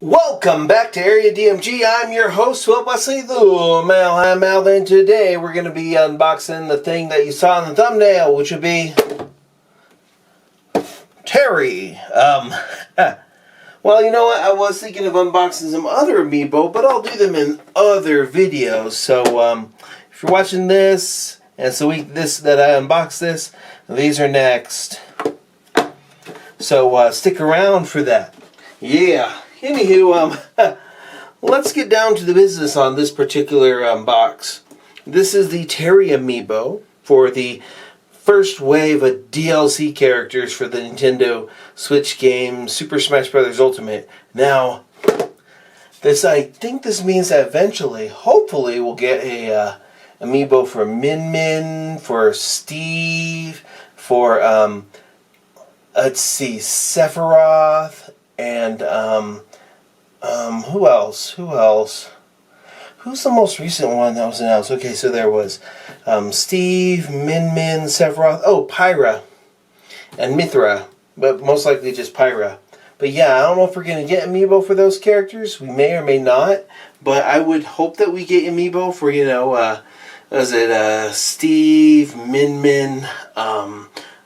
Welcome back to Area DMG. I'm your host, Will Wesley, the Mal, and today we're going to be unboxing the thing that you saw in the thumbnail, which would be Terry. Well, you know what? I was thinking of unboxing some other Amiibo, but I'll do them in other videos. So, if you're watching this, and it's the week that I unbox this, these are next. So, stick around for that. Yeah. Anywho, let's get down to the business on this particular box. This is the Terry Amiibo for the first wave of DLC characters for the Nintendo Switch game Super Smash Bros. Ultimate. Now, I think this means that eventually, hopefully, we'll get a Amiibo for Min Min, for Steve, for let's see, Sephiroth, and who else? Who's the most recent one that was announced? Okay, so there was Steve, Min Min, Sephiroth, Pyra, and Mithra, but most likely just Pyra. But yeah, I don't know if we're going to get Amiibo for those characters. We may or may not, but I would hope that we get Amiibo for, Steve, Min Min,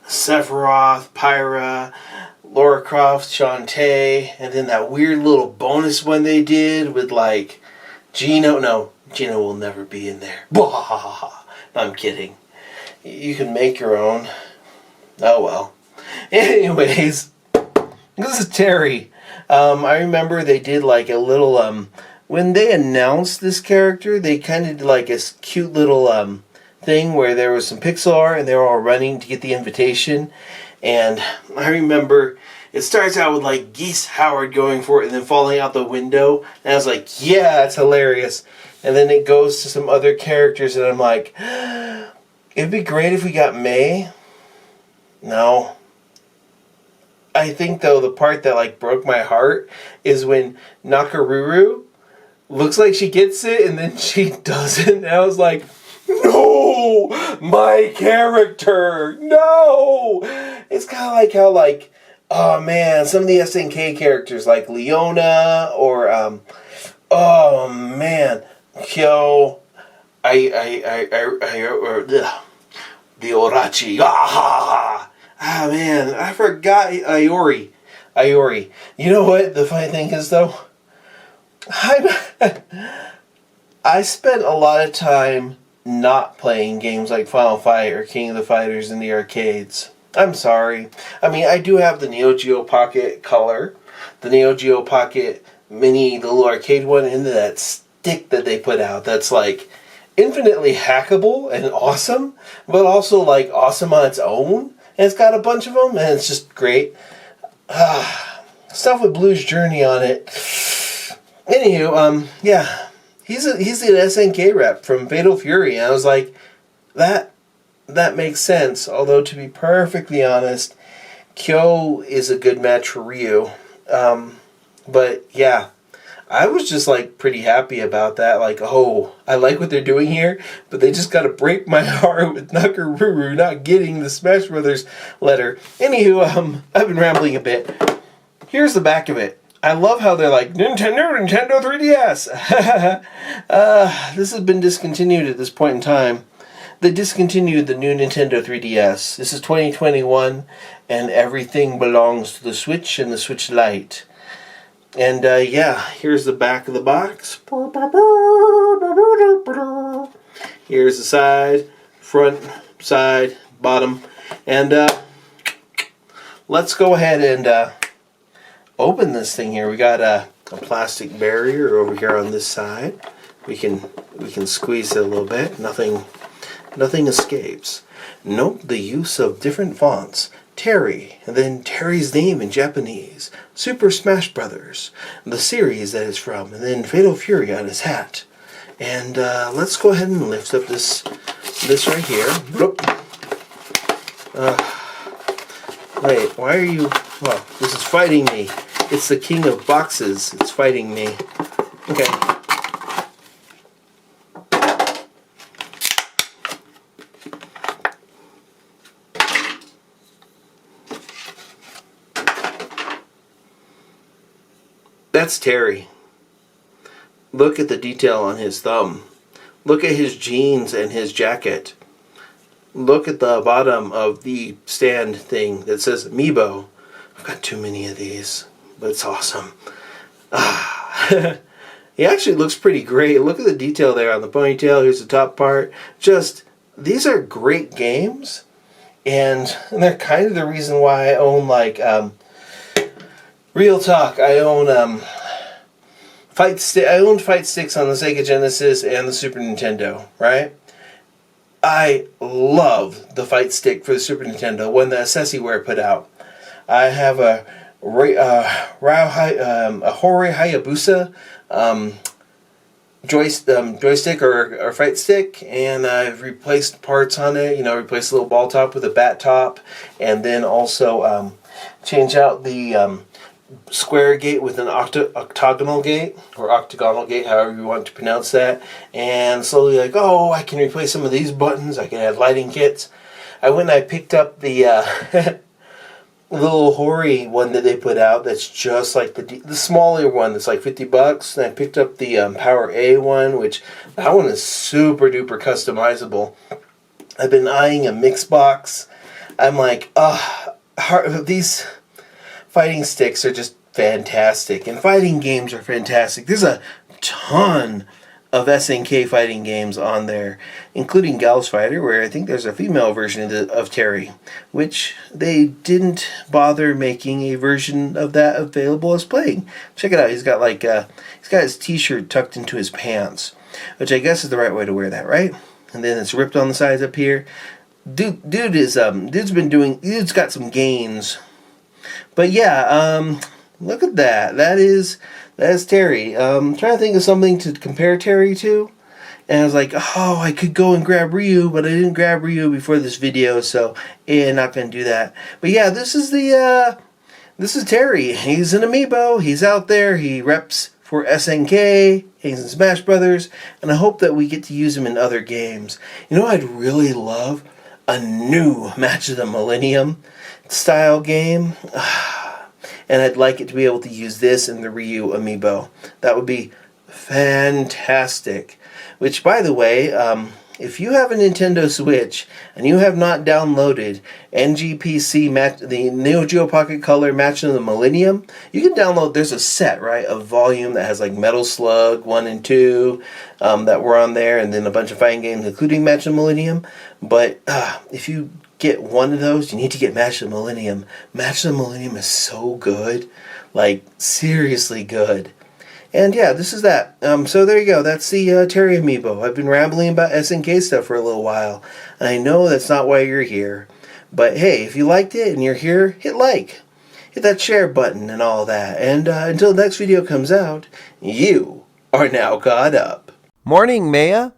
Sephiroth, Pyra, Lara Croft, Shantae, and then that weird little bonus one they did with like Gino. No, Gino will never be in there. No, I'm kidding. You can make your own. Oh well. Anyways, this is Terry. I remember they did like a little when they announced this character, they kind of did like a cute little thing where there was some pixel art and they were all running to get the invitation. And I remember it starts out with like Geese Howard going for it and then falling out the window. And I was like, yeah, that's hilarious. And then it goes to some other characters and I'm like, it'd be great if we got May. No. I think though the part that like broke my heart is when Nakaruru looks like she gets it and then she doesn't. And I was like, no, my character, no. It's kind of like how oh man, some of the SNK characters like Leona or oh man, Kyo, the Orachi. Man, I forgot Iori. You know what? The funny thing is though, I spent a lot of time not playing games like Final Fight or King of the Fighters in the arcades. I'm sorry. I mean, I do have the Neo Geo Pocket Color, the Neo Geo Pocket Mini, the little arcade one, and that stick that they put out that's like infinitely hackable and awesome, but also like awesome on its own. And it's got a bunch of them, and it's just great. Stuff with Blues Journey on it. Anywho, yeah. He's an SNK rep from Fatal Fury, and I was like, that makes sense. Although, to be perfectly honest, Kyo is a good match for Ryu. But, yeah, I was just, like, pretty happy about that. Like, oh, I like what they're doing here, but they just got to break my heart with Nakaruru not getting the Smash Brothers letter. Anywho, I've been rambling a bit. Here's the back of it. I love how they're like, Nintendo 3DS! This has been discontinued at this point in time. They discontinued the new Nintendo 3DS. This is 2021, and everything belongs to the Switch and the Switch Lite. And, yeah, here's the back of the box. Here's the side, front, side, bottom. And, let's go ahead and, open this thing here. We got a plastic barrier over here on this side. We can squeeze it a little bit. Nothing escapes. Note the use of different fonts. Terry, and then Terry's name in Japanese. Super Smash Brothers, the series that it's from, and then Fatal Fury on his hat. And let's go ahead and lift up this right here. Wait, why are you? Well, this is fighting me. It's the king of boxes. It's fighting me. Okay. That's Terry. Look at the detail on his thumb. Look at his jeans and his jacket. Look at the bottom of the stand thing that says Amiibo. I've got too many of these, but it's awesome. He actually looks pretty great. Look at the detail there on the ponytail. Here's the top part. Just, these are great games. And they're kind of the reason why I own, like, real talk. I own, I owned Fight Sticks on the Sega Genesis and the Super Nintendo, right? I love the Fight Stick for the Super Nintendo when the FCC put out. I have a Hori Hayabusa joystick or Fight Stick, and I've replaced parts on it. You know, replaced the little ball top with a bat top, and then also change out the square gate with an octagonal gate, however you want to pronounce that. And slowly, like, oh, I can replace some of these buttons. I can add lighting kits. I went and I picked up the little Hori one that they put out that's just like the smaller one that's like $50. And I picked up the Power A one, which that one is super duper customizable. I've been eyeing a mix box. I'm like, these fighting sticks are just fantastic, and fighting games are fantastic. There's a ton of SNK fighting games on there, including Gals Fighter, where I think there's a female version of Terry, which they didn't bother making a version of that available as playing. Check it out. He's got his t-shirt tucked into his pants, which I guess is the right way to wear that, right? And then it's ripped on the sides up here. Dude's got some gains. But yeah, look at that. That's Terry. I'm trying to think of something to compare Terry to. And I was like, oh, I could go and grab Ryu, but I didn't grab Ryu before this video, so not going to do that. But yeah, this is Terry. He's an Amiibo. He's out there. He reps for SNK. He's in Smash Brothers. And I hope that we get to use him in other games. You know, I'd really love a new Match of the Millennium style game, and I'd like it to be able to use this in the Ryu Amiibo. That would be fantastic. Which, by the way, if you have a Nintendo Switch and you have not downloaded NGPC the Neo Geo Pocket Color Match of the Millennium, you can download. There's a set, right, of volume that has like Metal Slug 1 and 2 that were on there, and then a bunch of fighting games, including Match of the Millennium. But if you get one of those, you need to get Match of the Millennium. Match of the Millennium is so good. Like, seriously good. And yeah, this is that. So there you go. That's the Terry Amiibo. I've been rambling about SNK stuff for a little while. And I know that's not why you're here. But hey, if you liked it and you're here, hit like. Hit that share button and all that. And until the next video comes out, you are now caught up. Morning, Maya.